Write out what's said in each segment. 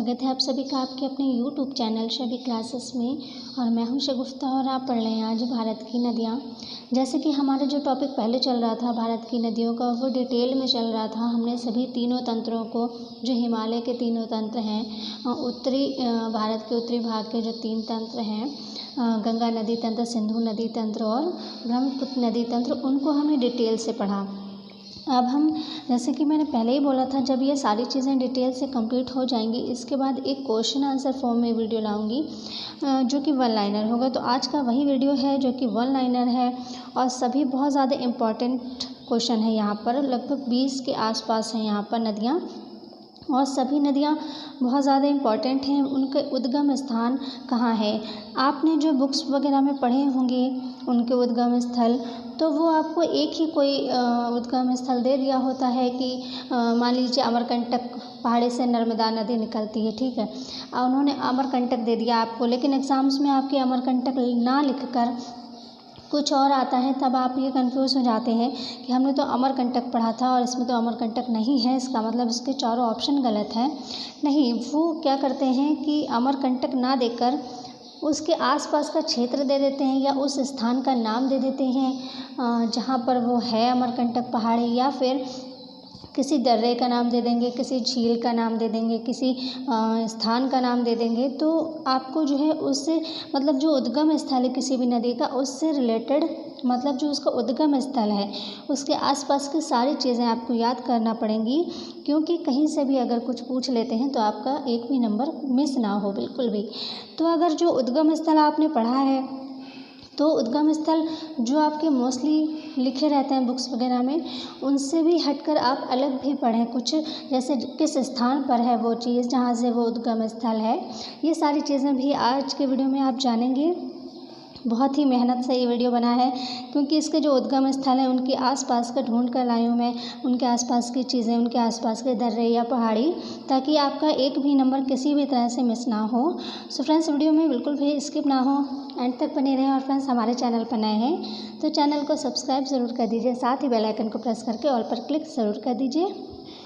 स्वागत है आप सभी का आपके अपने यूट्यूब चैनल शबी क्लासेस में। और मैं हूं शगुफ्ता और आप पढ़ रहे हैं आज भारत की नदियां। जैसे कि हमारा जो टॉपिक पहले चल रहा था भारत की नदियों का, वो डिटेल में चल रहा था। हमने सभी तीनों तंत्रों को, जो हिमालय के तीनों तंत्र हैं, उत्तरी भारत के उत्तरी भाग के जो 3 तंत्र हैं, गंगा नदी तंत्र, सिंधु नदी तंत्र और ब्रह्मपुत्र नदी तंत्र, उनको हमने डिटेल से पढ़ा। अब हम, जैसे कि मैंने पहले ही बोला था, जब ये सारी चीज़ें डिटेल से कंप्लीट हो जाएंगी, इसके बाद एक क्वेश्चन आंसर फॉर्म में वीडियो लाऊंगी जो कि 1 लाइनर होगा। तो आज का वही वीडियो है जो कि 1 लाइनर है और सभी बहुत ज़्यादा इम्पॉर्टेंट क्वेश्चन है। यहाँ पर लगभग 20 के आसपास हैं यहाँ पर नदियाँ, और सभी नदियाँ बहुत ज़्यादा इम्पॉर्टेंट हैं। उनके उद्गम स्थान कहाँ है, आपने जो बुक्स वगैरह में पढ़े होंगे उनके उद्गम स्थल, तो वो आपको एक ही कोई उद्गम स्थल दे दिया होता है कि मान लीजिए अमरकंटक पहाड़ी से नर्मदा नदी निकलती है, ठीक है। उन्होंने अमरकंटक दे दिया आपको, लेकिन एग्ज़ाम्स में आपके अमरकंटक ना लिखकर कुछ और आता है, तब आप ये कंफ्यूज हो जाते हैं कि हमने तो अमरकंटक पढ़ा था और इसमें तो अमरकंटक नहीं है, इसका मतलब इसके चारों ऑप्शन गलत हैं। नहीं, वो क्या करते हैं कि अमरकंटक ना देकर उसके आसपास का क्षेत्र दे देते हैं या उस स्थान का नाम दे देते हैं जहाँ पर वो है अमरकंटक पहाड़ी, या फिर किसी दर्रे का नाम दे देंगे, किसी झील का नाम दे देंगे, किसी स्थान का नाम दे देंगे। तो आपको जो है उससे, मतलब जो उद्गम स्थल है किसी भी नदी का, उससे रिलेटेड, मतलब जो उसका उद्गम स्थल है उसके आसपास की सारी चीज़ें आपको याद करना पड़ेंगी, क्योंकि कहीं से भी अगर कुछ पूछ लेते हैं तो आपका एक भी नंबर मिस ना हो बिल्कुल भी। तो अगर जो उद्गम स्थल आपने पढ़ा है, तो उद्गम स्थल जो आपके मोस्टली लिखे रहते हैं बुक्स वगैरह में, उनसे भी हटकर आप अलग भी पढ़ें कुछ, जैसे किस स्थान पर है वो चीज़ जहाँ से वो उद्गम स्थल है। ये सारी चीज़ें भी आज के वीडियो में आप जानेंगे। बहुत ही मेहनत से ये वीडियो बना है, क्योंकि इसके जो उद्गम स्थल हैं उनके आसपास का ढूंढ कर लाई हूँ मैं, उनके आसपास की चीज़ें, उनके आसपास के दर्रे या पहाड़ी, ताकि आपका एक भी नंबर किसी भी तरह से मिस ना हो। सो फ्रेंड्स, वीडियो में बिल्कुल भी स्किप ना हो, एंड तक बने रहें। और फ्रेंड्स, हमारे चैनल पर नए हैं तो चैनल को सब्सक्राइब ज़रूर कर दीजिए, साथ ही बेल आइकन को प्रेस करके ऑल पर क्लिक ज़रूर कर दीजिए।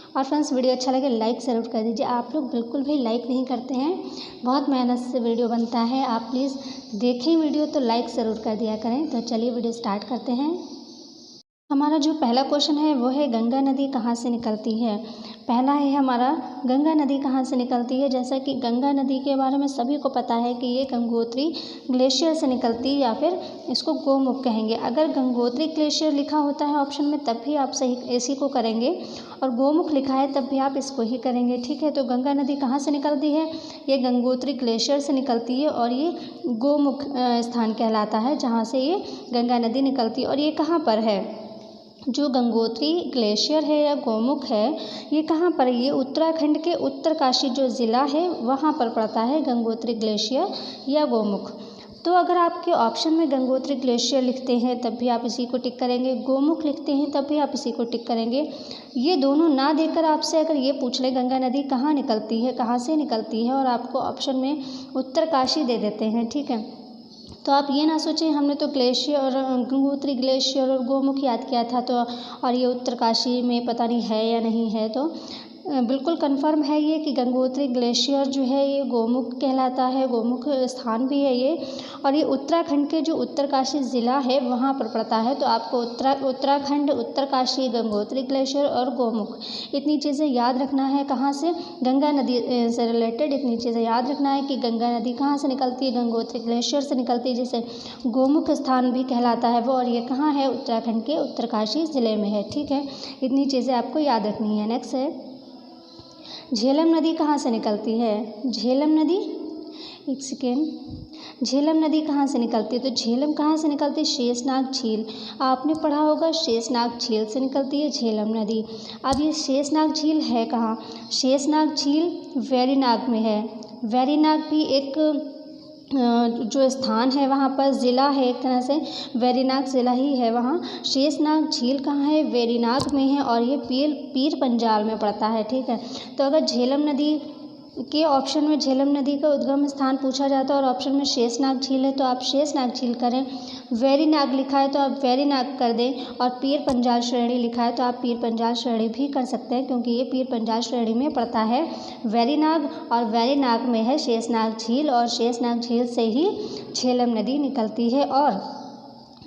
और फ्रेंड्स, वीडियो अच्छा लगे लाइक ज़रूर कर दीजिए। आप लोग बिल्कुल भी लाइक नहीं करते हैं, बहुत मेहनत से वीडियो बनता है, आप प्लीज़ देखें वीडियो तो लाइक ज़रूर कर दिया करें। तो चलिए वीडियो स्टार्ट करते हैं। हमारा जो पहला क्वेश्चन है वो है, गंगा नदी कहाँ से निकलती है। पहला है हमारा, गंगा नदी कहाँ से निकलती है। जैसा कि गंगा नदी के बारे में सभी को पता है कि ये गंगोत्री ग्लेशियर से निकलती है, या फिर इसको गोमुख कहेंगे। अगर गंगोत्री ग्लेशियर लिखा होता है ऑप्शन में तब भी आप सही इसी को करेंगे, और गोमुख लिखा है तब भी आप इसको ही करेंगे, ठीक है। तो गंगा नदी कहाँ से निकलती है, ये गंगोत्री ग्लेशियर से निकलती है, और ये गोमुख स्थान कहलाता है जहाँ से ये गंगा नदी निकलती है। और ये कहाँ पर है, जो गंगोत्री ग्लेशियर है या गोमुख है, ये कहाँ पर है, ये उत्तराखंड के उत्तरकाशी जो ज़िला है वहाँ पर पड़ता है गंगोत्री ग्लेशियर या गोमुख। तो अगर आपके ऑप्शन में गंगोत्री ग्लेशियर लिखते हैं तब भी आप इसी को टिक करेंगे, गोमुख लिखते हैं तब भी आप इसी को टिक करेंगे। ये दोनों ना देकर आपसे अगर ये पूछ ले गंगा नदी कहाँ निकलती है, कहाँ से निकलती है, और आपको ऑप्शन में उत्तरकाशी दे देते हैं, ठीक है, तो आप ये ना सोचें हमने तो ग्लेशियर और गंगोत्री ग्लेशियर और गोमुख याद किया था, तो और ये उत्तरकाशी में पता नहीं है या नहीं है। तो बिल्कुल कंफर्म है ये कि गंगोत्री ग्लेशियर जो है ये गोमुख कहलाता है, गोमुख स्थान भी है ये, और ये उत्तराखंड के जो उत्तरकाशी ज़िला है वहाँ पर पड़ता है। तो आपको उत्तराखंड, उत्तरकाशी, गंगोत्री ग्लेशियर और गोमुख, इतनी चीज़ें याद रखना है। कहाँ से, गंगा नदी से रिलेटेड इतनी चीज़ें याद रखना है कि गंगा नदी कहाँ से निकलती है, गंगोत्री ग्लेशियर से निकलती है, जिसे गोमुख स्थान भी कहलाता है वो, और ये कहाँ है, उत्तराखंड के उत्तरकाशी ज़िले में है, ठीक है। इतनी चीज़ें आपको याद रखनी है। नेक्स्ट है, झेलम नदी कहाँ से निकलती है। झेलम नदी, एक सेकेंड, झेलम नदी कहाँ से निकलती है, तो झेलम कहाँ से निकलती है, शेषनाग झील, आपने पढ़ा होगा शेषनाग झील से निकलती है झेलम नदी। अब ये शेषनाग झील है कहाँ, शेषनाग झील वेरीनाग में है। वेरीनाग भी एक जो स्थान है वहाँ पर, ज़िला है एक तरह से, वेरीनाग ज़िला ही है वहाँ। शेषनाग झील कहाँ है, वेरीनाग में है, और ये पीर पंजाल में पड़ता है, ठीक है। तो अगर झेलम नदी के ऑप्शन में झेलम नदी का उद्गम स्थान पूछा जाता है और ऑप्शन में शेषनाग झील है तो आप शेषनाग झील करें। वेरीनाग लिखा है तो आप वेरीनाग कर दें और पीर पंजाल श्रेणी लिखा है तो आप पीर पंजाल श्रेणी भी कर सकते हैं क्योंकि ये पीर पंजाल श्रेणी में पड़ता है वेरीनाग, और वेरीनाग में है शेषनाग झील और शेषनाग झील से ही झेलम नदी निकलती है। और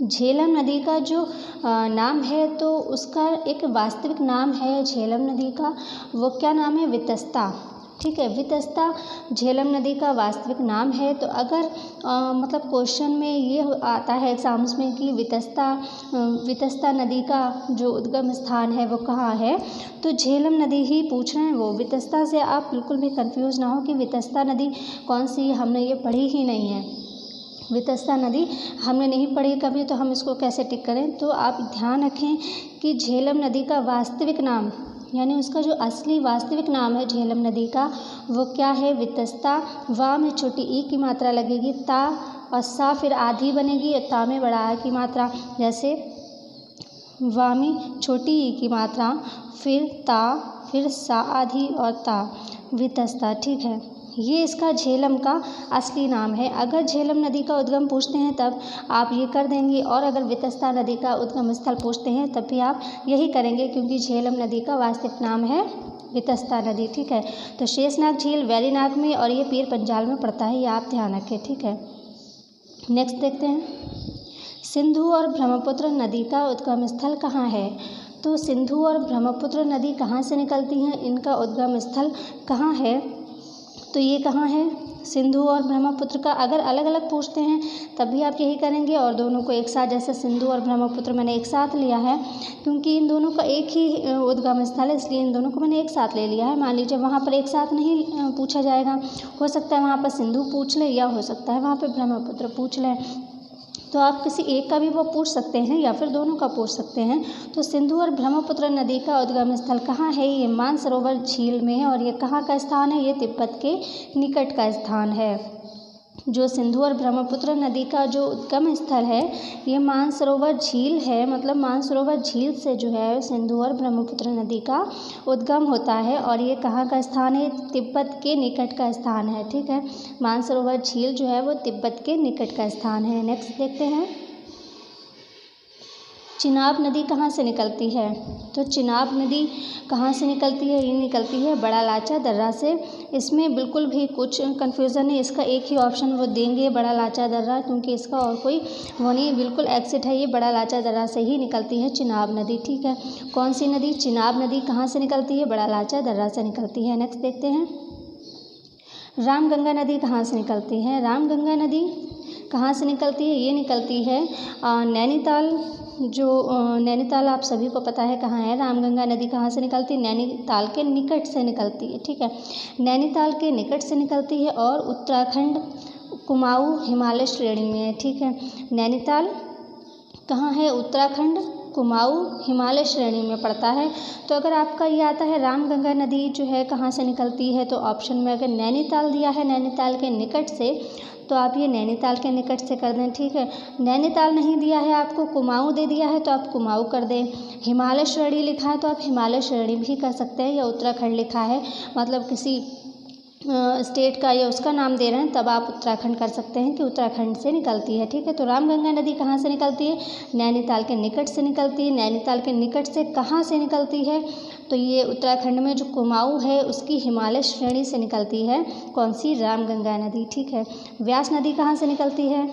झेलम नदी का जो नाम है तो उसका एक वास्तविक नाम है झेलम नदी का, वो क्या नाम है? वितस्ता। ठीक है, वितस्ता झेलम नदी का वास्तविक नाम है। तो अगर मतलब क्वेश्चन में ये आता है एग्जाम्स में कि वितस्ता नदी का जो उद्गम स्थान है वो कहाँ है, तो झेलम नदी ही पूछ रहे हैं वो। वितस्ता से आप बिल्कुल भी कंफ्यूज ना हो कि वितस्ता नदी कौन सी, हमने ये पढ़ी ही नहीं है। वितस्ता नदी हमने नहीं पढ़ी कभी, तो हम इसको कैसे टिक करें? तो आप ध्यान रखें कि झेलम नदी का वास्तविक नाम, यानी उसका जो असली वास्तविक नाम है झेलम नदी का, वो क्या है? वितस्ता। वा में छोटी ई की मात्रा लगेगी, ता और सा फिर आधी बनेगी और ता में बड़ा आ की मात्रा, जैसे वा में छोटी ई की मात्रा फिर ता फिर सा आधी और ता, वितस्ता। ठीक है, ये इसका झेलम का असली नाम है। अगर झेलम नदी का उद्गम पूछते हैं तब आप ये कर देंगे, और अगर वितस्ता नदी का उद्गम स्थल पूछते हैं तब भी आप यही करेंगे क्योंकि झेलम नदी का वास्तविक नाम है वितस्ता नदी। ठीक है, तो शेषनाग झील वेरीनाग में और ये पीर पंजाल में पड़ता है, ये आप ध्यान रखें। ठीक है, नेक्स्ट देखते हैं, सिंधु और ब्रह्मपुत्र नदी का उद्गम स्थल कहाँ है? तो सिंधु और ब्रह्मपुत्र नदी कहाँ से निकलती हैं, इनका उद्गम स्थल कहाँ है? तो ये कहाँ है? सिंधु और ब्रह्मपुत्र का अगर अलग अलग पूछते हैं तब भी आप यही करेंगे, और दोनों को एक साथ, जैसे सिंधु और ब्रह्मपुत्र मैंने एक साथ लिया है क्योंकि इन दोनों का एक ही उद्गम स्थल है, इसलिए इन दोनों को मैंने एक साथ ले लिया है। मान लीजिए वहाँ पर एक साथ नहीं पूछा जाएगा, हो सकता है वहाँ पर सिंधु पूछ लें या हो सकता है वहाँ पर ब्रह्मपुत्र पूछ लें, तो आप किसी एक का भी वो पूछ सकते हैं या फिर दोनों का पूछ सकते हैं। तो सिंधु और ब्रह्मपुत्र नदी का उद्गम स्थल कहाँ है? ये मानसरोवर झील में है, और ये कहाँ का स्थान है? ये तिब्बत के निकट का स्थान है। जो सिंधु और ब्रह्मपुत्र नदी का जो उद्गम स्थल है ये मानसरोवर झील है, मतलब मानसरोवर झील से जो है सिंधु और ब्रह्मपुत्र नदी का उद्गम होता है, और ये कहाँ का स्थान है? तिब्बत के निकट का स्थान है। ठीक है, मानसरोवर झील जो है वो तिब्बत के निकट का स्थान है। नेक्स्ट देखते हैं, चिनाब नदी कहाँ से निकलती है? तो चिनाब नदी कहाँ से निकलती है? ये निकलती है बड़ा लाचा दर्रा से। इसमें बिल्कुल भी कुछ कन्फ्यूज़न नहीं, इसका एक ही ऑप्शन वो देंगे, बड़ा लाचा दर्रा, क्योंकि इसका और कोई वो नहीं, बिल्कुल एग्जिट है, ये बड़ा लाचा दर्रा से ही निकलती है चिनाब नदी। ठीक है, कौन सी नदी? चिनाब नदी कहाँ से निकलती है? बड़ा लाचा दर्रा से निकलती है। नेक्स्ट देखते हैं, रामगंगा नदी कहाँ से निकलती है? रामगंगा नदी कहाँ से निकलती है? ये निकलती है नैनीताल। जो नैनीताल आप सभी को पता है कहाँ है। रामगंगा नदी कहाँ से निकलती है? नैनीताल के निकट से निकलती है। ठीक है, नैनीताल के निकट से निकलती है और उत्तराखंड कुमाऊं हिमालय श्रेणी में है। ठीक है, नैनीताल कहाँ है? उत्तराखंड कुमाऊं हिमालय श्रेणी में पड़ता है। तो अगर आपका ये आता है रामगंगा नदी जो है कहाँ से निकलती है, तो ऑप्शन में अगर नैनीताल दिया है नैनीताल के निकट से, तो आप ये नैनीताल के निकट से कर दें। ठीक है, नैनीताल नहीं दिया है आपको, कुमाऊं दे दिया है तो आप कुमाऊं कर दें। हिमालय श्रेणी लिखा है तो आप हिमालय श्रेणी भी कर सकते हैं, या उत्तराखंड लिखा है मतलब किसी स्टेट का या उसका नाम दे रहे हैं तब आप उत्तराखंड कर सकते हैं कि उत्तराखंड से निकलती है। ठीक है, तो रामगंगा नदी कहाँ से निकलती है? नैनीताल के निकट से निकलती है। नैनीताल के निकट से कहाँ से निकलती है? तो ये उत्तराखंड में जो कुमाऊं है उसकी हिमालय श्रेणी से निकलती है। कौन सी? रामगंगा नदी। ठीक है, व्यास नदी कहाँ से निकलती है?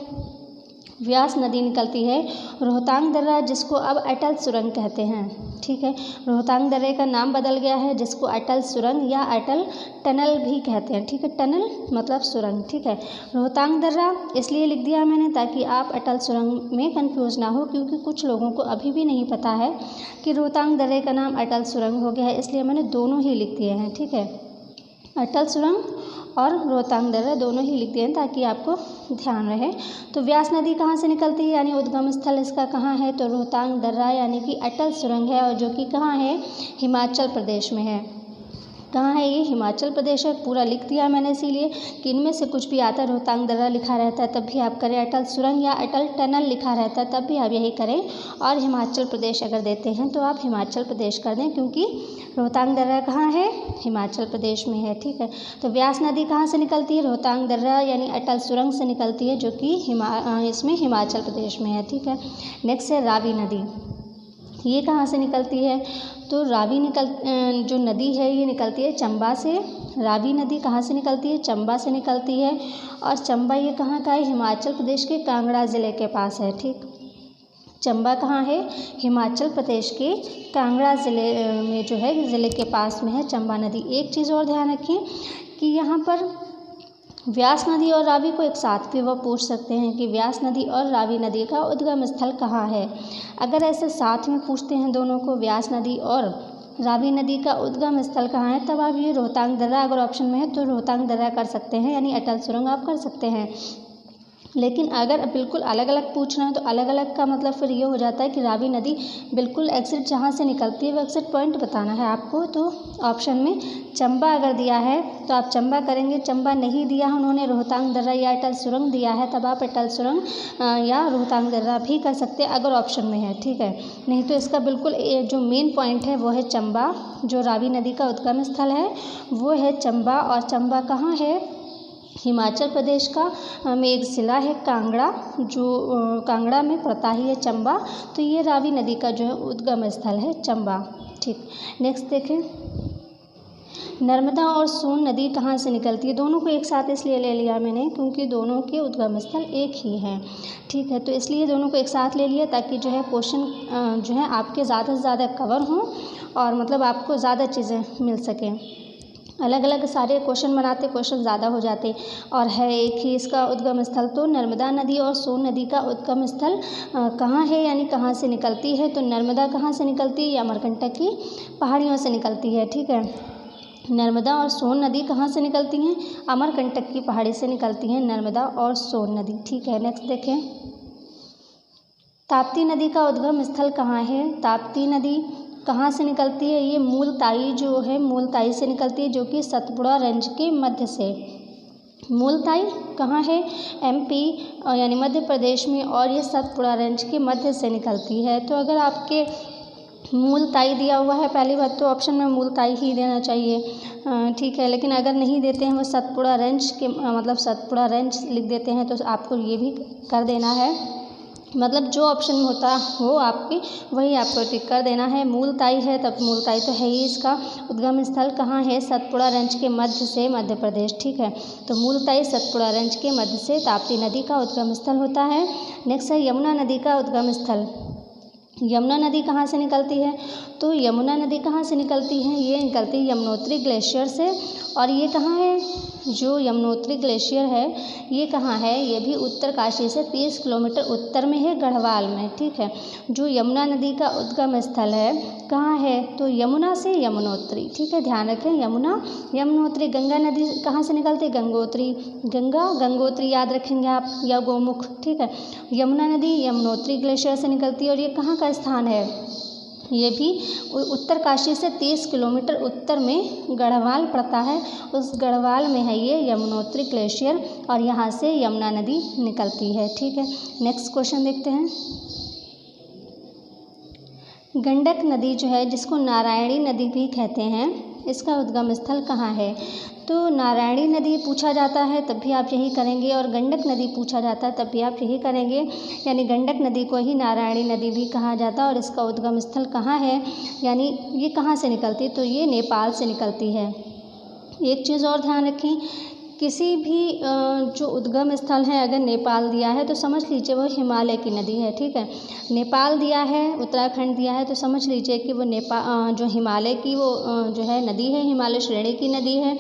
व्यास नदी निकलती है रोहतांग दर्रा, जिसको अब अटल सुरंग कहते हैं। ठीक है, रोहतांग दर्रे का नाम बदल गया है, जिसको अटल सुरंग या अटल टनल भी कहते हैं। ठीक है, टनल मतलब सुरंग। ठीक है, रोहतांग दर्रा इसलिए लिख दिया मैंने ताकि आप अटल सुरंग में कंफ्यूज ना हो, क्योंकि कुछ लोगों को अभी भी नहीं पता है कि रोहतांग दर्रे का नाम अटल सुरंग हो गया है, इसलिए मैंने दोनों ही लिख दिए हैं। ठीक है, अटल सुरंग और रोहतांग दर्रा दोनों ही लिख दिए हैं ताकि आपको ध्यान रहे। तो व्यास नदी कहाँ से निकलती है, यानी उद्गम स्थल इसका कहाँ है? तो रोहतांग दर्रा यानी कि अटल सुरंग है, और जो कि कहाँ है? हिमाचल प्रदेश में है। कहाँ है ये? हिमाचल प्रदेश है। पूरा लिख दिया मैंने इसीलिए कि इनमें से कुछ भी आता है, रोहतांग दर्रा लिखा रहता है तब भी आप करें, अटल सुरंग या अटल टनल लिखा रहता है तब भी आप यही करें, और हिमाचल प्रदेश अगर देते हैं तो आप हिमाचल प्रदेश कर दें, क्योंकि रोहतांग दर्रा कहाँ है? हिमाचल प्रदेश में है। ठीक है, तो व्यास नदी कहाँ से निकलती है? रोहतांग दर्रा यानी अटल सुरंग से निकलती है, जो कि इसमें हिमाचल प्रदेश में है। ठीक है, नेक्स्ट है रावी नदी। ये कहाँ से निकलती है? तो रावी जो नदी है ये निकलती है चंबा से। रावी नदी कहाँ से निकलती है? चंबा से निकलती है। और चंबा ये कहाँ का है? हिमाचल प्रदेश के कांगड़ा ज़िले के पास है। ठीक, चंबा कहाँ है? हिमाचल प्रदेश के कांगड़ा ज़िले में जो है, ज़िले के पास में है चंबा नदी। एक चीज़ और ध्यान रखें कि यहाँ पर व्यास नदी और रावी को एक साथ भी वह पूछ सकते हैं कि व्यास नदी और रावी नदी का उद्गम स्थल कहाँ है। अगर ऐसे साथ में पूछते हैं दोनों को, व्यास नदी और रावी नदी का उद्गम स्थल कहाँ है, तब आप ये रोहतांग दर्रा अगर ऑप्शन में है तो रोहतांग दर्रा कर सकते हैं, यानी अटल सुरंग आप कर सकते हैं। लेकिन अगर बिल्कुल अलग अलग पूछ रहे हैं तो अलग अलग का मतलब फिर ये हो जाता है कि रावी नदी बिल्कुल एग्जिट जहाँ से निकलती है वो एग्जिट पॉइंट बताना है आपको। तो ऑप्शन में चंबा अगर दिया है तो आप चंबा करेंगे, चंबा नहीं दिया है उन्होंने, रोहतांग दर्रा या अटल सुरंग दिया है, तब आप अटल सुरंग या रोहतांग दर्रा भी कर सकते हैं अगर ऑप्शन में है। ठीक है, नहीं तो इसका बिल्कुल जो मेन पॉइंट है वो है चंबा। जो रावी नदी का उद्गम स्थल है वो है चंबा, और चंबा कहाँ है? हिमाचल प्रदेश का में एक ज़िला है कांगड़ा, जो कांगड़ा में पड़ता ही है चंबा। तो ये रावी नदी का जो है उद्गम स्थल है चंबा। ठीक, नेक्स्ट देखें, नर्मदा और सोन नदी कहाँ से निकलती है? दोनों को एक साथ इसलिए ले लिया मैंने क्योंकि दोनों के उद्गम स्थल एक ही हैं। ठीक है, तो इसलिए दोनों को एक साथ ले लिया ताकि जो है क्वेश्चन जो है आपके ज़्यादा से ज़्यादा कवर हों और मतलब आपको ज़्यादा चीज़ें मिल सकें। अलग अलग सारे क्वेश्चन बनाते क्वेश्चन ज़्यादा हो जाते, और है एक ही इसका उद्गम स्थल। तो नर्मदा नदी और सोन नदी का उद्गम स्थल कहाँ है, यानी कहाँ से निकलती है? तो नर्मदा कहाँ से निकलती है? अमरकंटक की पहाड़ियों से निकलती है। ठीक है, नर्मदा और सोन नदी कहाँ से निकलती हैं? अमरकंटक की पहाड़ी से निकलती हैं नर्मदा और सोन नदी। ठीक है, नेक्स्ट देखें, ताप्ती नदी का उद्गम स्थल कहाँ है? ताप्ती नदी कहाँ से निकलती है? ये मूलताई जो है, मूलताई से निकलती है, जो कि सतपुड़ा रेंज के मध्य से। मूलताई कहाँ है? एमपी यानी मध्य प्रदेश में, और ये सतपुड़ा रेंज के मध्य से निकलती है। तो अगर आपके मूलताई दिया हुआ है पहली बात तो ऑप्शन में मूलताई ही देना चाहिए। ठीक है, लेकिन अगर नहीं देते हैं वो सतपुड़ा रेंज के मतलब सतपुड़ा रेंज लिख देते हैं तो आपको ये भी कर देना है, मतलब जो ऑप्शन में होता हो आपकी वही आपको टिक कर देना है। मूलताई है तब मूलताई तो है ही, इसका उद्गम स्थल कहाँ है? सतपुड़ा रेंज के मध्य से मध्य प्रदेश। ठीक है, तो मूलताई सतपुड़ा रेंज के मध्य से ताप्ती नदी का उद्गम स्थल होता है। नेक्स्ट है यमुना नदी का उद्गम स्थल। यमुना नदी कहाँ से निकलती है? तो यमुना नदी कहाँ से निकलती है? ये निकलती है यमुनोत्री ग्लेशियर से, और ये कहाँ है? जो यमुनोत्री ग्लेशियर है ये कहाँ है? ये भी उत्तरकाशी से 30 किलोमीटर उत्तर में है, गढ़वाल में। ठीक है, जो यमुना नदी का उद्गम स्थल है कहाँ है? तो यमुना से यमुनोत्री। ठीक है, ध्यान रखें, यमुना यमुनोत्री। गंगा नदी कहाँ से निकलती है? गंगोत्री। गंगा गंगोत्री याद रखेंगे आप, या गोमुख। ठीक है, यमुना नदी यमुनोत्री ग्लेशियर से निकलती है, और ये कहाँ का स्थान है? ये भी उत्तरकाशी से 30 किलोमीटर उत्तर में गढ़वाल पड़ता है, उस गढ़वाल में है ये यमुनोत्री ग्लेशियर, और यहाँ से यमुना नदी निकलती है। ठीक है, नेक्स्ट क्वेश्चन देखते हैं। गंडक नदी जो है, जिसको नारायणी नदी भी कहते हैं, इसका उद्गम स्थल कहाँ है? तो नारायणी नदी पूछा जाता है तब भी आप यही करेंगे, और गंडक नदी पूछा जाता है तब भी आप यही करेंगे, यानी गंडक नदी को ही नारायणी नदी भी कहा जाता है। और इसका उद्गम स्थल कहाँ है, यानी ये कहाँ से निकलती है? तो ये नेपाल से निकलती है। एक चीज़ और ध्यान रखें, किसी भी जो उद्गम स्थल है अगर नेपाल दिया है तो समझ लीजिए वो हिमालय की नदी है। ठीक है, नेपाल दिया है, उत्तराखंड दिया है तो समझ लीजिए कि वो जो हिमालय की वो जो है नदी है, हिमालय श्रेणी की नदी है,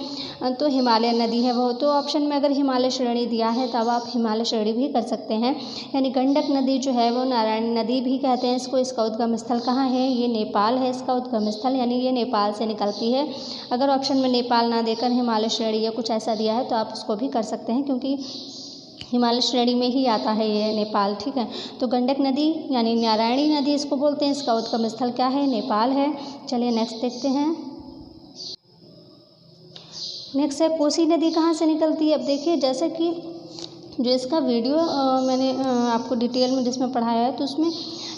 तो हिमालय नदी है वो। तो ऑप्शन में अगर हिमालय श्रेणी दिया है तब आप हिमालय श्रेणी भी कर सकते हैं। यानी गंडक नदी जो है वो नारायणी नदी भी कहते हैं इसको। इसका उद्गम स्थल कहाँ है? ये नेपाल है इसका उद्गम स्थल, यानी ये नेपाल से निकलती है। अगर ऑप्शन में नेपाल ना देकर हिमालय श्रेणी या कुछ ऐसा दिया है तो आप उसको भी कर सकते हैं, क्योंकि हिमालय श्रेणी में ही आता है ये नेपाल। ठीक है, तो गंडक नदी यानी नारायणी नदी इसको बोलते हैं, इसका उद्गम स्थल क्या है? नेपाल है। चलिए नेक्स्ट देखते हैं। नेक्स्ट है कोसी नदी कहाँ से निकलती है। अब देखिए जैसे कि जो इसका वीडियो मैंने आपको डिटेल में जिसमें पढ़ाया है तो उसमें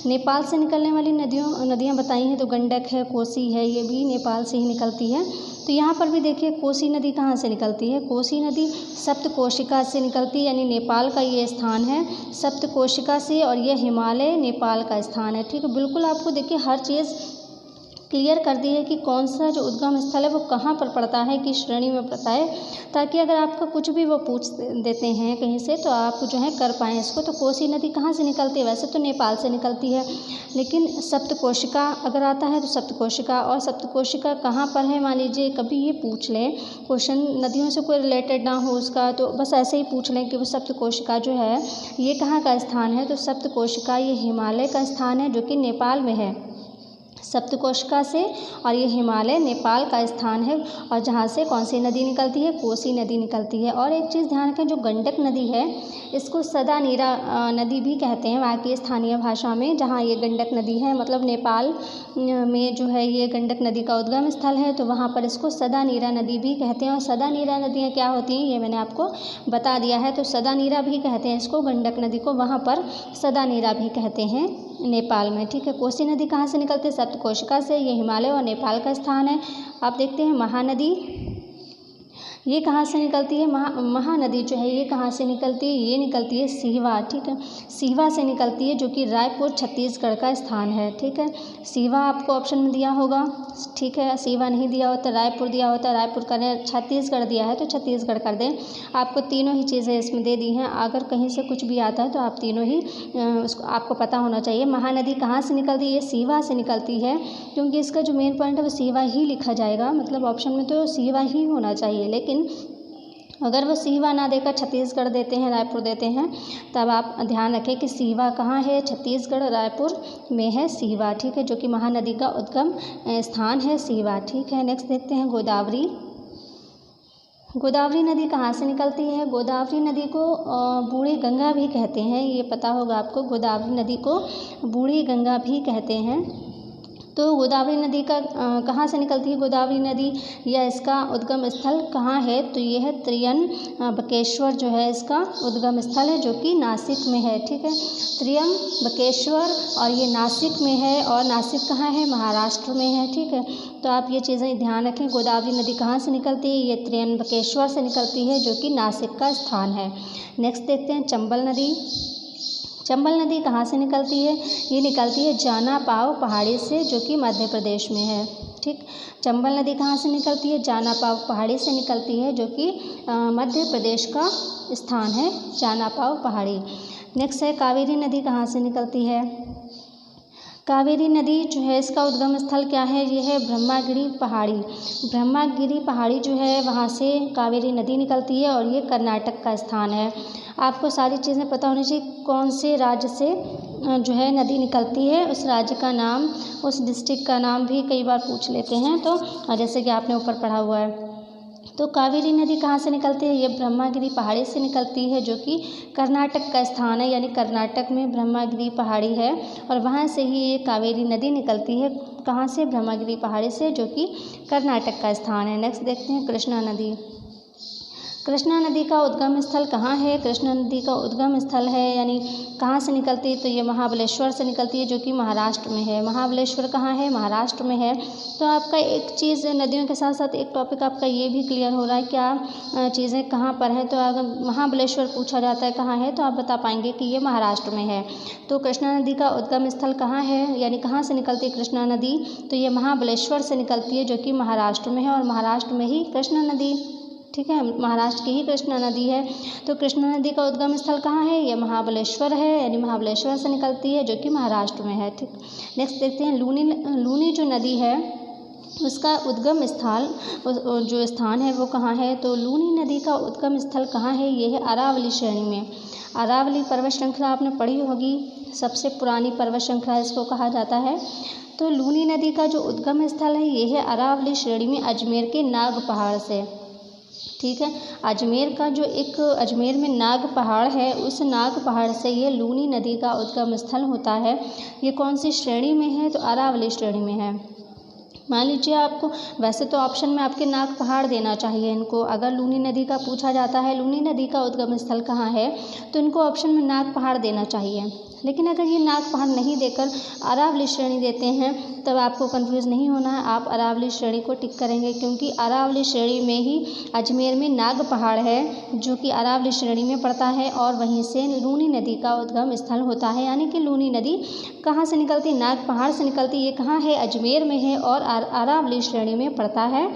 नेपाल से निकलने वाली नदियाँ बताई हैं। तो गंडक है, कोसी है, ये भी नेपाल से ही निकलती है। तो यहाँ पर भी देखिए कोसी नदी कहाँ से निकलती है। कोसी नदी सप्तकोशिका से निकलती है, यानी नेपाल का ये स्थान है सप्तकोशिका से, और ये हिमालय नेपाल का स्थान है। ठीक है, बिल्कुल आपको देखिए हर चीज़ क्लियर कर दी है कि कौन सा जो उद्गम स्थल है वो कहाँ पर पड़ता है, किस श्रेणी में पड़ता है, ताकि अगर आपका कुछ भी वो पूछ देते हैं कहीं से तो आप जो है कर पाएँ इसको। तो कोसी नदी कहाँ से निकलती है, वैसे तो नेपाल से निकलती है, लेकिन सप्तकोशिका अगर आता है तो सप्तकोशिका, और सप्तकोशिका कहाँ पर है, मान लीजिए कभी ये पूछ लें क्वेश्चन, नदियों से कोई रिलेटेड ना हो उसका, तो बस ऐसे ही पूछ लें कि वो सप्तकोशिका जो है ये कहाँ का स्थान है। तो सप्तकोशिका ये हिमालय का स्थान है जो कि नेपाल में है, सप्तकोशिका से, और ये हिमालय नेपाल का स्थान है, और जहाँ से कौन सी नदी निकलती है, कोसी नदी निकलती है। और एक चीज़ ध्यान रखें, जो गंडक नदी है इसको सदा नीरा नदी भी कहते हैं वहाँ की स्थानीय भाषा में। जहाँ ये गंडक नदी है, मतलब नेपाल में जो है ये गंडक नदी का उद्गम स्थल है, तो वहाँ पर इसको सदा नीरा नदी भी कहते हैं। और सदा नीरा नदियाँ क्या होती हैं ये मैंने आपको बता दिया है। तो सदा नीरा भी कहते हैं इसको, गंडक नदी को, वहाँ पर सदा नीरा भी कहते हैं नेपाल में। ठीक है, कोसी नदी कहाँ से निकलती है, सप्तकोशिका से, ये हिमालय और नेपाल का स्थान है। आप देखते हैं महानदी ये कहाँ से निकलती है, महानदी जो है ये कहाँ से निकलती है, ये निकलती है सीवा। ठीक है, सीवा से निकलती है, जो कि रायपुर छत्तीसगढ़ का स्थान है। ठीक है, सीवा आपको ऑप्शन में दिया होगा। ठीक है, सीवा नहीं दिया होता, रायपुर दिया होता, रायपुर करें, छत्तीसगढ़ दिया है तो छत्तीसगढ़ कर दें। आपको तीनों ही चीज़ें इसमें दे दी हैं, अगर कहीं से कुछ भी आता है तो आप तीनों ही उसको आपको पता होना चाहिए। महानदी कहाँ से निकलती है, ये सीवा से निकलती है, क्योंकि इसका जो मेन पॉइंट है वो सीवा ही लिखा जाएगा, मतलब ऑप्शन में तो सीवा ही होना चाहिए। लेकिन अगर वो सीवा ना देकर छत्तीसगढ़ देते हैं, रायपुर देते हैं, तब आप ध्यान रखें कि सीवा कहाँ है, छत्तीसगढ़ रायपुर में है सीवा। ठीक है, जो कि महानदी का उद्गम स्थान है सीवा। ठीक है, नेक्स्ट देखते हैं गोदावरी। गोदावरी नदी कहाँ से निकलती है। गोदावरी नदी को बूढ़ी गंगा भी कहते हैं, ये पता होगा आपको, गोदावरी नदी को बूढ़ी गंगा भी कहते हैं। तो गोदावरी नदी का कहाँ से निकलती है गोदावरी नदी, या इसका उद्गम स्थल कहाँ है, तो ये है त्र्यंबकेश्वर जो है इसका उद्गम स्थल है, जो कि नासिक में है। ठीक है, त्र्यंबकेश्वर, और ये नासिक में है, और नासिक कहाँ है, महाराष्ट्र में है। ठीक है, तो आप ये चीज़ें ध्यान रखें। गोदावरी नदी कहाँ से निकलती है, ये त्र्यंबकेश्वर से निकलती है, जो कि नासिक का स्थान है। नेक्स्ट देखते हैं चंबल नदी। चंबल नदी कहाँ से निकलती है, ये निकलती है जानापाव पहाड़ी से, जो कि मध्य प्रदेश में है। ठीक, चंबल नदी कहाँ से निकलती है, जानापाव पहाड़ी से निकलती है, जो कि मध्य प्रदेश का स्थान है जानापाव पहाड़ी। नेक्स्ट है कावेरी नदी कहाँ से निकलती है। कावेरी नदी जो है इसका उद्गम स्थल क्या है, ये है ब्रह्मागिरी पहाड़ी। ब्रह्मागिरी पहाड़ी जो है वहाँ से कावेरी नदी निकलती है, और ये कर्नाटक का स्थान है। आपको सारी चीज़ें पता होनी चाहिए, कौन से राज्य से जो है नदी निकलती है, उस राज्य का नाम, उस डिस्ट्रिक्ट का नाम भी कई बार पूछ लेते हैं, तो जैसे कि आपने ऊपर पढ़ा हुआ है। तो कावेरी नदी कहाँ से निकलती है, ये ब्रह्मागिरी पहाड़ी से निकलती है, जो कि कर्नाटक का स्थान है, यानी कर्नाटक में ब्रह्मागिरी पहाड़ी है, और वहाँ से ही ये कावेरी नदी निकलती है। कहाँ से, ब्रह्मागिरी पहाड़ी से, जो कि कर्नाटक का स्थान है। नेक्स्ट देखते हैं कृष्णा नदी। कृष्णा नदी का उद्गम स्थल कहाँ है, कृष्णा नदी का उद्गम स्थल है, यानी कहाँ से निकलती है, तो ये महाबलेश्वर से निकलती है, जो कि महाराष्ट्र में है। महाबलेश्वर कहाँ है, महाराष्ट्र में है। तो आपका एक चीज़ नदियों के साथ साथ एक टॉपिक आपका ये भी क्लियर हो रहा है, क्या चीज़ें कहाँ पर हैं। तो अगर महाबलेश्वर पूछा जाता है कहाँ है, तो आप बता पाएंगे कि ये महाराष्ट्र में है। तो कृष्णा नदी का उद्गम स्थल कहाँ है, यानी कहाँ से निकलती है कृष्णा नदी, तो ये महाबलेश्वर से निकलती है, जो कि महाराष्ट्र में है, और महाराष्ट्र में ही कृष्णा नदी, ठीक है, महाराष्ट्र की ही कृष्णा नदी है। तो कृष्णा नदी का उद्गम स्थल कहाँ है, यह महाबलेश्वर है, यानी महाबलेश्वर से निकलती है, जो कि महाराष्ट्र में है। ठीक, नेक्स्ट देखते हैं लूनी जो नदी है उसका उद्गम स्थल जो स्थान है वो कहाँ है। तो लूनी नदी का उद्गम स्थल कहाँ है, ये है अरावली श्रेणी में। अरावली पर्वत श्रृंखला आपने पढ़ी होगी, सबसे पुरानी पर्वत श्रृंखला इसको कहा जाता है। तो लूनी नदी का जो उद्गम स्थल है ये है अरावली श्रेणी में, अजमेर के नाग पहाड़ से। ठीक है, अजमेर का जो एक अजमेर में नाग पहाड़ है, उस नाग पहाड़ से ये लूनी नदी का उद्गम स्थल होता है। ये कौन सी श्रेणी में है, तो अरावली श्रेणी में है। मान लीजिए आपको, वैसे तो ऑप्शन में आपके नाग पहाड़ देना चाहिए इनको, अगर लूनी नदी का पूछा जाता है लूनी नदी का उद्गम स्थल कहाँ है तो इनको ऑप्शन में नाग पहाड़ देना चाहिए। लेकिन अगर ये नाग पहाड़ नहीं देकर अरावली श्रेणी देते हैं तब आपको कंफ्यूज नहीं होना है, आप अरावली श्रेणी को टिक करेंगे क्योंकि अरावली श्रेणी में ही अजमेर में नाग पहाड़ है जो कि अरावली श्रेणी में पड़ता है और वहीं से लूनी नदी का उद्गम स्थल होता है। यानी कि लूनी नदी कहाँ से निकलती, नाग पहाड़ से निकलती। ये कहाँ है, अजमेर में है और अरावली श्रेणी में पड़ता है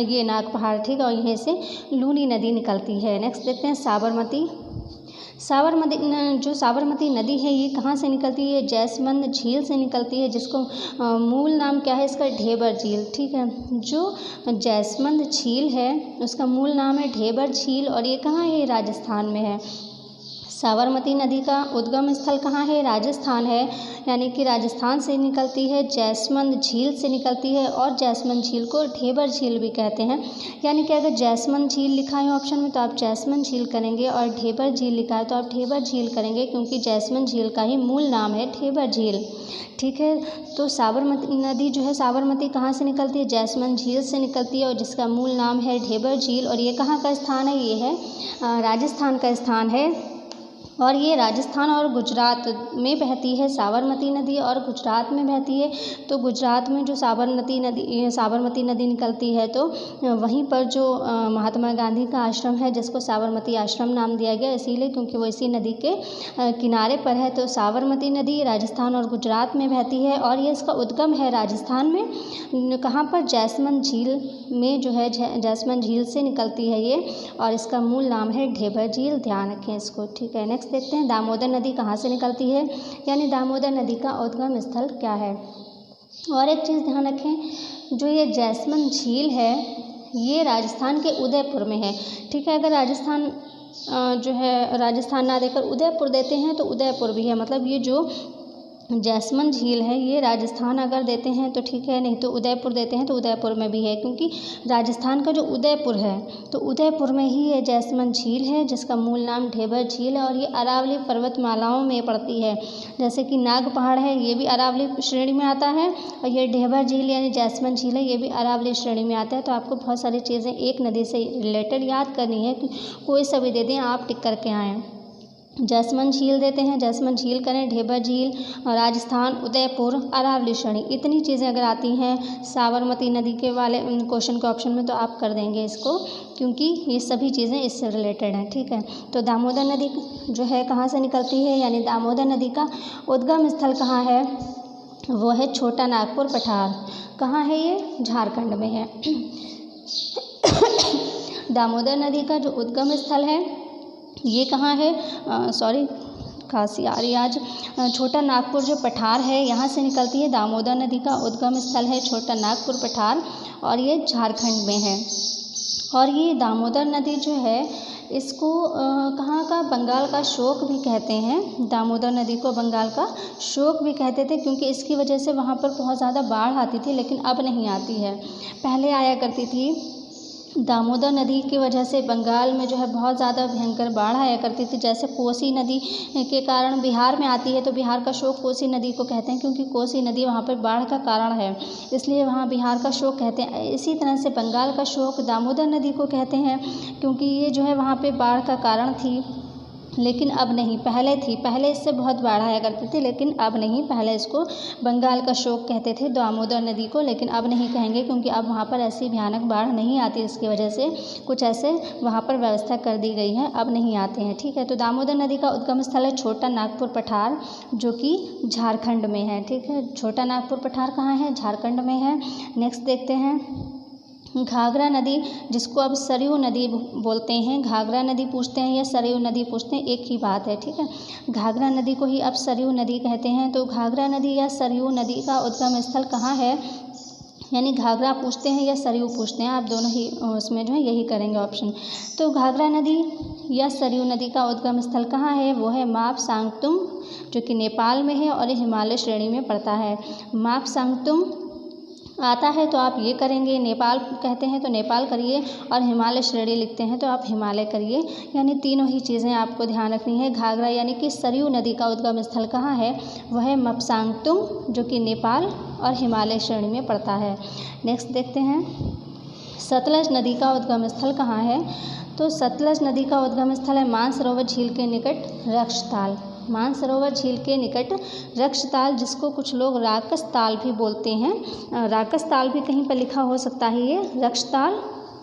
ये नाग पहाड़, ठीक है, और यहीं से लूनी नदी निकलती है। नेक्स्ट देखते हैं साबरमती। जो साबरमती नदी है ये कहाँ से निकलती है, जैसमंद झील से निकलती है, जिसको मूल नाम क्या है इसका, ढेबर झील, ठीक है। जो जैसमंद झील है उसका मूल नाम है ढेबर झील और ये कहाँ है, राजस्थान में है। साबरमती नदी का उद्गम स्थल कहाँ है, राजस्थान है, यानी कि राजस्थान से निकलती है, जैसमंद झील से निकलती है और जैसमंद झील को ढेबर झील भी कहते हैं। यानी कि अगर जैसमंद झील लिखा है ऑप्शन में तो आप जैसमंद झील करेंगे और ढेबर झील लिखा है तो आप ढेबर झील करेंगे क्योंकि जैसमंद झील का ही मूल नाम है ढेबर झील, ठीक है। तो साबरमती नदी जो है, साबरमती कहाँ से निकलती है, जैसमंद झील से निकलती है और जिसका मूल नाम है ढेबर झील और ये कहाँ का स्थान है, ये है राजस्थान का स्थान है और ये राजस्थान और गुजरात में बहती है साबरमती नदी और गुजरात में बहती है। तो गुजरात में जो साबरमती नदी निकलती है तो वहीं पर जो महात्मा गांधी का आश्रम है जिसको साबरमती आश्रम नाम दिया गया इसीलिए क्योंकि वो इसी नदी के किनारे पर है। तो साबरमती नदी राजस्थान और गुजरात में बहती है और ये इसका उद्गम है राजस्थान में, कहाँ पर, जैसमंद झील में जो है, जैसमंद झील से निकलती है ये और इसका मूल नाम है ढेबर झील, ध्यान रखें इसको, ठीक है। नेक्स्ट देखते हैं दामोदर नदी कहाँ से निकलती है, यानी दामोदर नदी का उद्गम स्थल क्या है। और एक चीज़ ध्यान रखें, जो ये जैसमंद झील है ये राजस्थान के उदयपुर में है, ठीक है। अगर राजस्थान जो है राजस्थान ना देकर उदयपुर देते हैं तो उदयपुर भी है, मतलब ये जो जैसमंद झील है ये राजस्थान अगर देते हैं तो ठीक है, नहीं तो उदयपुर देते हैं तो उदयपुर में भी है क्योंकि राजस्थान का जो उदयपुर है तो उदयपुर में ही ये जैसमंद झील है जिसका मूल नाम ढेबर झील है और ये अरावली पर्वतमालाओं में पड़ती है। जैसे कि नाग पहाड़ है ये भी अरावली श्रेणी में आता है और ये ढेबर झील यानी जैसमंद झील है ये भी अरावली श्रेणी में आता है। तो आपको बहुत सारी चीज़ें एक नदी से रिलेटेड याद करनी है, कोई सा भी दे दें आप टिक करके आएँ। जैसमंद झील देते हैं, जैसमंद झील करें, ढेबर झील, राजस्थान, उदयपुर, अरावली श्रेणी, इतनी चीज़ें अगर आती हैं साबरमती नदी के वाले क्वेश्चन के ऑप्शन में तो आप कर देंगे इसको क्योंकि ये सभी चीज़ें इससे रिलेटेड हैं, ठीक है। तो दामोदर नदी जो है कहाँ से निकलती है, यानी दामोदर नदी का उद्गम स्थल कहाँ है, वो है छोटा नागपुर पठार। कहाँ है ये, झारखंड में है। दामोदर नदी का जो उद्गम स्थल है ये कहाँ है, सॉरी खांसी आ रही आज, छोटा नागपुर जो पठार है यहाँ से निकलती है। दामोदर नदी का उद्गम स्थल है छोटा नागपुर पठार और ये झारखंड में है। और ये दामोदर नदी जो है इसको कहाँ का, बंगाल का शोक भी कहते हैं। दामोदर नदी को बंगाल का शोक भी कहते थे क्योंकि इसकी वजह से वहाँ पर बहुत ज़्यादा बाढ़ आती थी, लेकिन अब नहीं आती है, पहले आया करती थी। दामोदर नदी की वजह से बंगाल में जो है बहुत ज़्यादा भयंकर बाढ़ आया करती थी। जैसे कोसी नदी के कारण बिहार में आती है तो बिहार का शोक कोसी नदी को कहते हैं क्योंकि कोसी नदी वहाँ पर बाढ़ का कारण है, इसलिए वहाँ बिहार का शोक कहते हैं। इसी तरह से बंगाल का शोक दामोदर नदी को कहते हैं क्योंकि ये जो है वहाँ पर बाढ़ का कारण थी, लेकिन अब नहीं, पहले थी, पहले इससे बहुत बाढ़ आया करती थी लेकिन अब नहीं। पहले इसको बंगाल का शोक कहते थे दामोदर नदी को, लेकिन अब नहीं कहेंगे क्योंकि अब वहाँ पर ऐसी भयानक बाढ़ नहीं आती, इसकी वजह से कुछ ऐसे वहाँ पर व्यवस्था कर दी गई है, अब नहीं आते हैं, ठीक है। तो दामोदर नदी का उद्गम स्थल है छोटा नागपुर पठार जो कि झारखंड में है, ठीक है। छोटा नागपुर पठार कहाँ है, झारखंड में है। नेक्स्ट देखते हैं घाघरा नदी, जिसको अब सरयू नदी बोलते हैं। घाघरा नदी पूछते हैं या सरयू नदी पूछते हैं, एक ही बात है, ठीक है। घाघरा नदी को ही अब सरयू नदी कहते हैं। तो घाघरा नदी या सरयू नदी का उद्गम स्थल कहाँ है, यानी घाघरा पूछते हैं या सरयू पूछते हैं, आप दोनों ही उसमें जो है यही करेंगे ऑप्शन। तो घाघरा नदी या सरयू नदी का उद्गम स्थल कहाँ है, वो है मापसांगतुम जो कि नेपाल में है और ये हिमालय श्रेणी में पड़ता है। मापसांगतुम आता है तो आप ये करेंगे, नेपाल कहते हैं तो नेपाल करिए, और हिमालय श्रेणी लिखते हैं तो आप हिमालय करिए। यानी तीनों ही चीज़ें आपको ध्यान रखनी है। घाघरा यानी कि सरयू नदी का उद्गम स्थल कहाँ है, वह है मपसांगतुंग, जो कि नेपाल और हिमालय श्रेणी में पड़ता है। नेक्स्ट देखते हैं, सतलज नदी का उद्गम स्थल कहाँ है। तो सतलज नदी का उद्गम स्थल है मानसरोवर झील के निकट रक्षताल। मानसरोवर झील के निकट रक्षताल, जिसको कुछ लोग राकस ताल भी बोलते हैं। राकस ताल भी कहीं पर लिखा हो सकता है, ये रक्षताल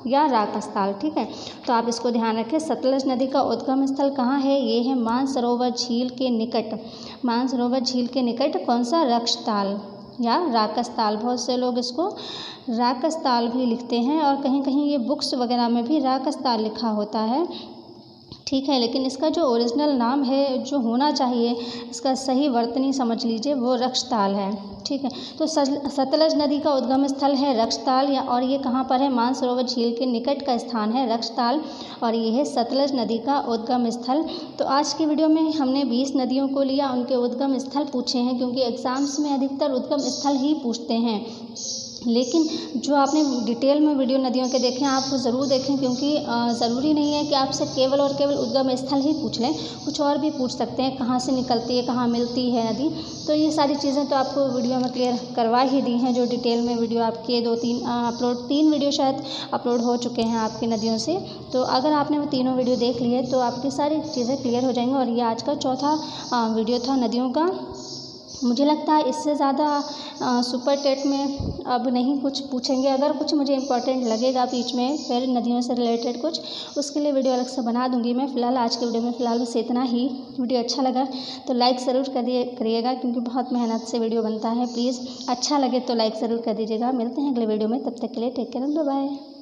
या राकस ताल, ठीक है। तो आप इसको ध्यान रखें। सतलज नदी का उद्गम स्थल कहाँ है, ये है मानसरोवर झील के निकट। मानसरोवर झील के निकट कौन सा, रक्षताल या राकस ताल। बहुत से लोग इसको राकस ताल भी लिखते हैं, और कहीं कहीं ये बुक्स वगैरह में भी राकस ताल लिखा होता है, ठीक है। लेकिन इसका जो ओरिजिनल नाम है, जो होना चाहिए, इसका सही वर्तनी समझ लीजिए, वो रक्षताल है, ठीक है। तो सतलज नदी का उद्गम स्थल है रक्षताल, और ये कहाँ पर है, मानसरोवर झील के निकट का स्थान है रक्षताल, और ये है सतलज नदी का उद्गम स्थल। तो आज की वीडियो में हमने 20 नदियों को लिया, उनके उद्गम स्थल पूछे हैं, क्योंकि एग्ज़ाम्स में अधिकतर उद्गम स्थल ही पूछते हैं। लेकिन जो आपने डिटेल में वीडियो नदियों के देखें, आप ज़रूर देखें, क्योंकि ज़रूरी नहीं है कि आपसे केवल और केवल उद्गम स्थल ही पूछ लें, कुछ और भी पूछ सकते हैं, कहाँ से निकलती है, कहाँ मिलती है नदी। तो ये सारी चीज़ें तो आपको वीडियो में क्लियर करवा ही दी हैं, जो डिटेल में वीडियो आपके 3 वीडियो शायद अपलोड हो चुके हैं आपकी नदियों से। तो अगर आपने वो तीनों वीडियो देख लिए तो आपकी सारी चीज़ें क्लियर हो जाएंगी। और ये आज का चौथा वीडियो था नदियों का। मुझे लगता है इससे ज़्यादा सुपर टेट में अब नहीं कुछ पूछेंगे। अगर कुछ मुझे इम्पोर्टेंट लगेगा बीच में फिर नदियों से रिलेटेड कुछ, उसके लिए वीडियो अलग से बना दूंगी मैं। फ़िलहाल आज के वीडियो में फ़िलहाल बस इतना ही। वीडियो अच्छा लगा तो लाइक ज़रूर करिएगा, क्योंकि बहुत मेहनत से वीडियो बनता है। प्लीज़ अच्छा लगे तो लाइक ज़रूर कर दीजिएगा। मिलते हैं अगले वीडियो में, तब तक के लिए टेक केयर, बाय बाय।